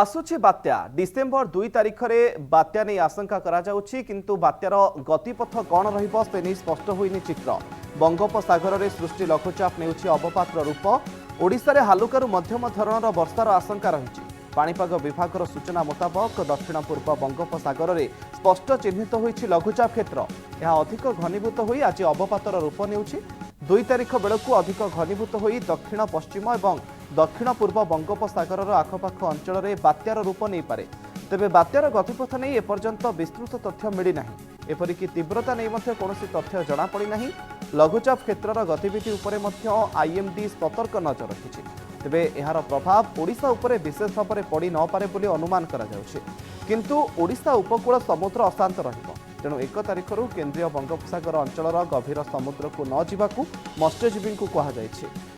आसुची बात्या डिसेम्बर 2 तारिख में बात्या नहीं आशंका करा जाउछि, किंतु बात्यार गतिपथ कौन रहिबो से नहीं स्पष्ट होइनि चित्र। बंगोपसागर में सृष्टि लघुचाप नेउछि अवपातर रूप। ओडिशा रे हालुकारू मध्यम धरणर वर्षार आशंका रहिछि। पाणीपाग विभागर सूचना मुताबक दक्षिण पूर्व बंगोपसागर में स्पष्ट चिन्हित होइछि लघुचाप क्षेत्र। यह अधिक घनीभूत होई आज अवपातर रूप नेउछि। 2 तारिख बेलू अधिक घनीभूत होई दक्षिण पश्चिम और दक्षिण पूर्व बंगोपसागर आखपाख अंचल में बात्यार रूप नहीं पारे। तेबे बात्यार गतिपथ नहीं एपर्यंत विस्तृत तथ्य मिलना। एपरिक तीव्रता नहीं कौन तथ्य जनापड़ी ना। लघुचाप क्षेत्र गतिविधि उपरे आईएमडी सतर्क नजर रखिछि। तेबे यार प्रभाव ओडिशा उपरे विशेष भाव में पड़ी न पारे बोली अनुमान करा जाउछि। किंतु ओडिशा उपकूल समुद्र अशांत रहिबो। तेणु 1 तारिखରୁ केंद्रीय बंगोपसागर अंचल गभीर समुद्र को न जावाकू मत्स्यजीवी को कहा जायछि।